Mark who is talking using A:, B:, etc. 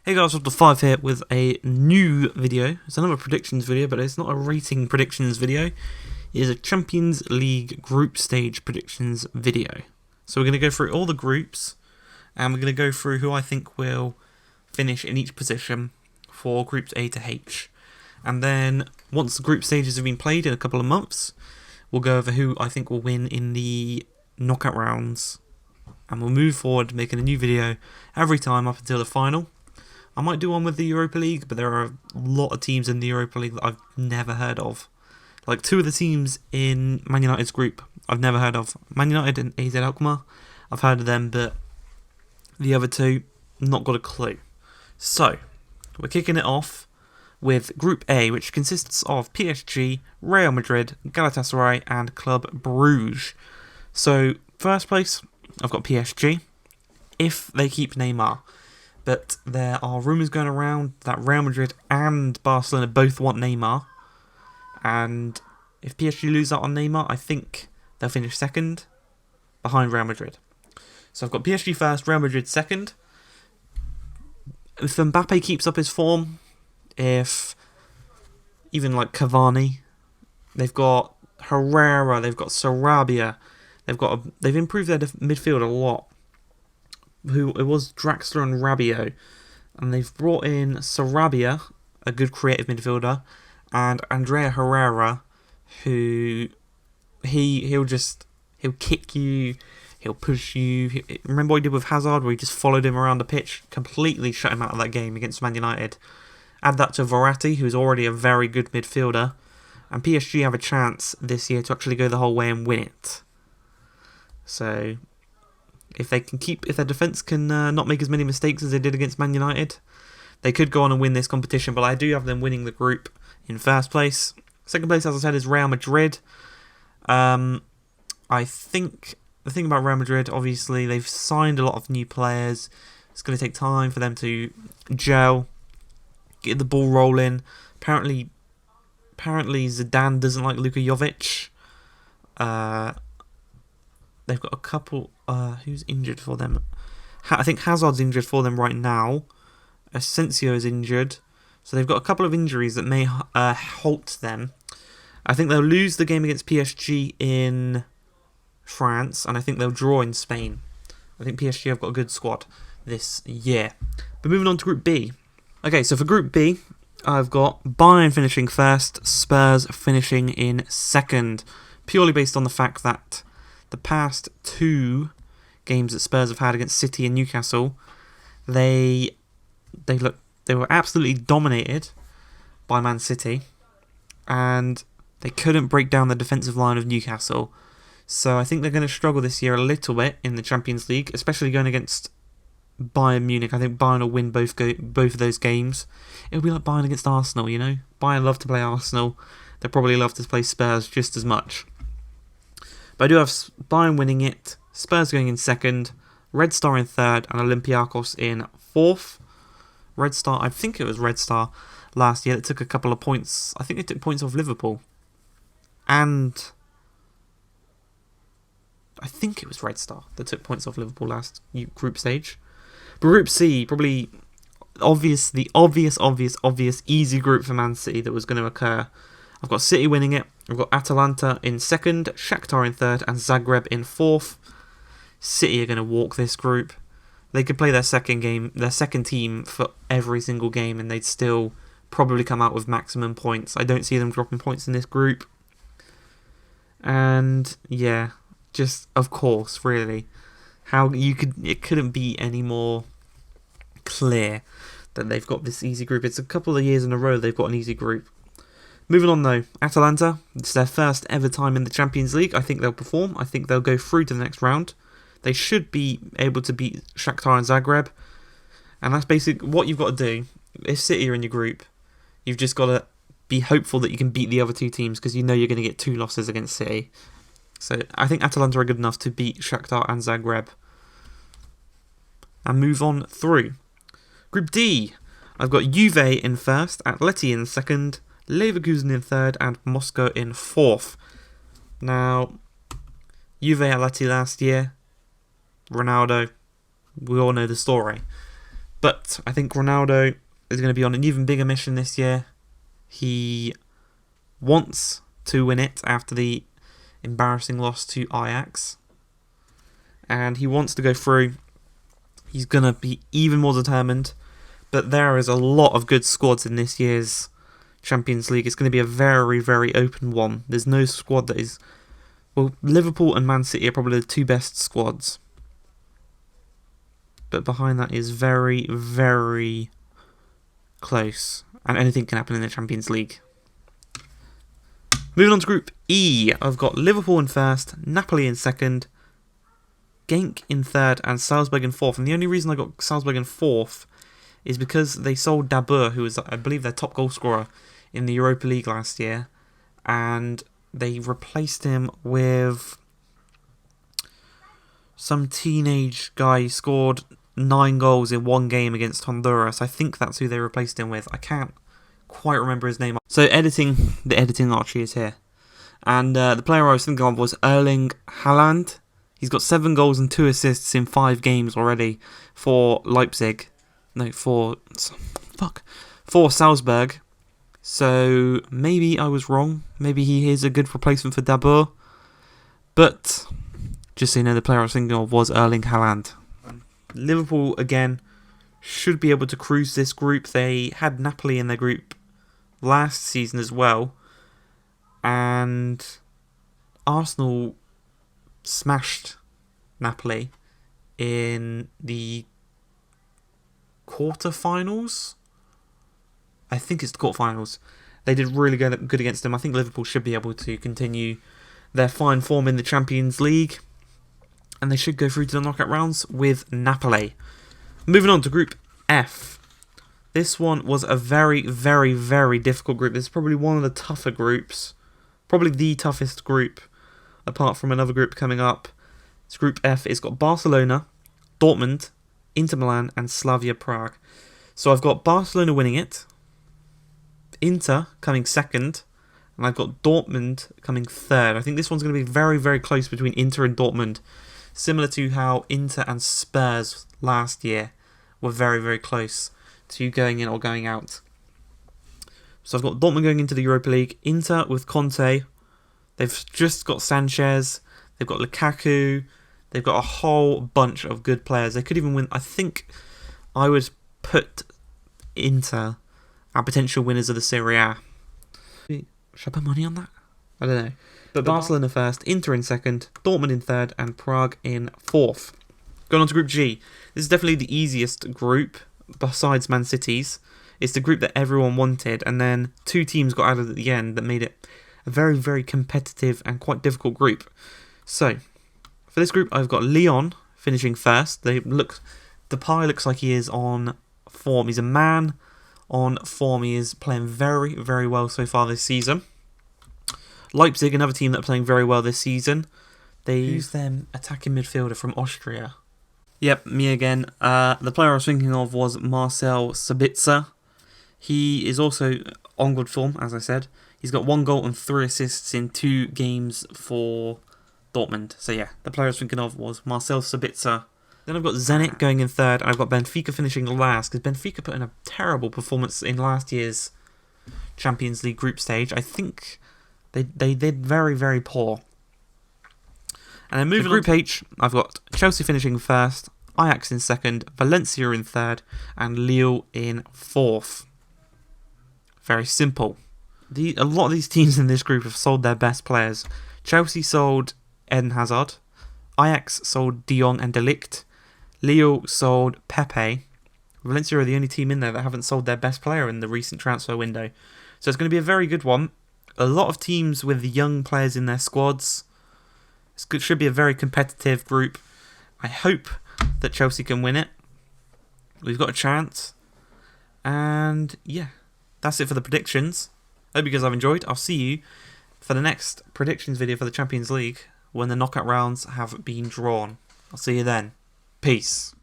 A: Hey guys, Up to 5 here with a new video. It's another predictions video, but it's not a rating predictions video. It is a Champions League group stage predictions video. So we're going to go through all the groups, and we're going to go through who I think will finish in each position for groups A to H. And then, once the group stages have been played in a couple of months, we'll go over who I think will win in the knockout rounds. And we'll move forward, making a new video every time up until the final. I might do one with the Europa League, but there are a lot of teams in the Europa League that I've never heard of. Like two of the teams in Man United's group I've never heard of. Man United and AZ Alkmaar, I've heard of them, but the other two, not got a clue. So, we're kicking it off with Group A, which consists of PSG, Real Madrid, Galatasaray and Club Bruges. So, first place, I've got PSG, if they keep Neymar. But there are rumours going around that Real Madrid and Barcelona both want Neymar. And if PSG lose out on Neymar, I think they'll finish second behind Real Madrid. So I've got PSG first, Real Madrid second. If Mbappe keeps up his form, if even like Cavani, they've got Herrera, they've got Sarabia, they've improved their midfield a lot. It was Draxler and Rabiot, and they've brought in Sarabia, a good creative midfielder, and Andrea Herrera, who he'll kick you, he'll push you. Remember what he did with Hazard, where he just followed him around the pitch, completely shut him out of that game against Man United. Add that to Verratti, who's already a very good midfielder, and PSG have a chance this year to actually go the whole way and win it. So, if their defence can not make as many mistakes as they did against Man United, they could go on and win this competition, but I do have them winning the group in first place. Second place, as I said, is Real Madrid. I think the thing about Real Madrid, obviously, they've signed a lot of new players. It's going to take time for them to gel, get the ball rolling. Apparently Zidane doesn't like Luka Jovic. They've got a couple. Who's injured for them? I think Hazard's injured for them right now. Asensio is injured. So they've got a couple of injuries that may halt them. I think they'll lose the game against PSG in France, and I think they'll draw in Spain. I think PSG have got a good squad this year. But moving on to Group B. Okay, so for Group B, I've got Bayern finishing first, Spurs finishing in second, purely based on the fact that the past two games that Spurs have had against City and Newcastle, they were absolutely dominated by Man City, and they couldn't break down the defensive line of Newcastle. So I think they're going to struggle this year a little bit in the Champions League, especially going against Bayern Munich. I think Bayern will win both of those games. It'll be like Bayern against Arsenal, you know? Bayern love to play Arsenal. They probably love to play Spurs just as much. But I do have Bayern winning it, Spurs going in second, Red Star in third, and Olympiacos in fourth. Red Star, I think it was Red Star last year that took a couple of points. I think they took points off Liverpool. And I think it was Red Star that took points off Liverpool last group stage. But Group C, probably the obvious easy group for Man City that was going to occur. I've got City winning it. I've got Atalanta in second, Shakhtar in third, and Zagreb in fourth. City are going to walk this group. They could play their second team for every single game, and they'd still probably come out with maximum points. I don't see them dropping points in this group. And yeah, just of course, really, it couldn't be any more clear that they've got this easy group. It's a couple of years in a row they've got an easy group. Moving on though, Atalanta, it's their first ever time in the Champions League. I think they'll perform. I think they'll go through to the next round. They should be able to beat Shakhtar and Zagreb. And that's basically what you've got to do. If City are in your group, you've just got to be hopeful that you can beat the other two teams, because you know you're going to get two losses against City. So I think Atalanta are good enough to beat Shakhtar and Zagreb. And move on through. Group D, I've got Juve in first, Atleti in second, Leverkusen in third, and Moscow in fourth. Now, Juve Atleti last year, Ronaldo, we all know the story. But I think Ronaldo is going to be on an even bigger mission this year. He wants to win it after the embarrassing loss to Ajax. And he wants to go through. He's going to be even more determined. But there is a lot of good squads in this year's Champions League. It's going to be a very, very open one. There's no squad that is... Well, Liverpool and Man City are probably the two best squads. But behind that is very, very close. And anything can happen in the Champions League. Moving on to Group E. I've got Liverpool in first, Napoli in second, Genk in third, and Salzburg in fourth. And the only reason I got Salzburg in fourth is because they sold Dabur, who was, I believe, their top goal scorer in the Europa League last year. And they replaced him with some teenage guy who scored 9 goals in one game against Honduras. I think that's who they replaced him with. I can't quite remember his name. So the editing archie is here. And the player I was thinking of was Erling Haaland. He's got 7 goals and 2 assists in 5 games already for Leipzig. No, for Salzburg. So maybe I was wrong. Maybe he is a good replacement for Dabur. But just so you know, the player I was thinking of was Erling Haaland. Liverpool, again, should be able to cruise this group. They had Napoli in their group last season as well. And Arsenal smashed Napoli in the quarterfinals. I think it's the quarterfinals. They did really good against them. I think Liverpool should be able to continue their fine form in the Champions League. And they should go through to the knockout rounds with Napoli. Moving on to Group F. This one was a very, very, very difficult group. This is probably one of the tougher groups. Probably the toughest group, apart from another group coming up. It's Group F. It's got Barcelona, Dortmund, Inter Milan, and Slavia Prague. So I've got Barcelona winning it, Inter coming second, and I've got Dortmund coming third. I think this one's going to be very, very close between Inter and Dortmund. Similar to how Inter and Spurs last year were very, very close to going in or going out. So I've got Dortmund going into the Europa League, Inter with Conte. They've just got Sanchez, they've got Lukaku, they've got a whole bunch of good players. They could even win. I think I would put Inter at potential winners of the Serie A. Should I put money on that? I don't know. But Barcelona first, Inter in second, Dortmund in third, and Prague in fourth. Going on to Group G. This is definitely the easiest group, besides Man City's. It's the group that everyone wanted, and then 2 teams got added at the end that made it a very, very competitive and quite difficult group. So, for this group, I've got Lyon finishing first. Depay looks like he is on form. He's a man on form. He is playing very, very well so far this season. Leipzig, another team that are playing very well this season. Who's them attacking midfielder from Austria? Yep, me again. The player I was thinking of was Marcel Sabitzer. He is also on good form, as I said. He's got 1 goal and 3 assists in 2 games for Dortmund. So yeah, the player I was thinking of was Marcel Sabitzer. Then I've got Zenit going in third, and I've got Benfica finishing last, because Benfica put in a terrible performance in last year's Champions League group stage. I think they did very, very poor. And then moving to Group H, I've got Chelsea finishing first, Ajax in second, Valencia in third, and Lille in fourth. Very simple. A lot of these teams in this group have sold their best players. Chelsea sold Eden Hazard, Ajax sold De Jong and De Ligt, Lille sold Pepe. Valencia are the only team in there that haven't sold their best player in the recent transfer window. So it's going to be a very good one. A lot of teams with young players in their squads. It should be a very competitive group. I hope that Chelsea can win it. We've got a chance. And yeah, that's it for the predictions. Hope you guys have enjoyed. I'll see you for the next predictions video for the Champions League when the knockout rounds have been drawn. I'll see you then. Peace.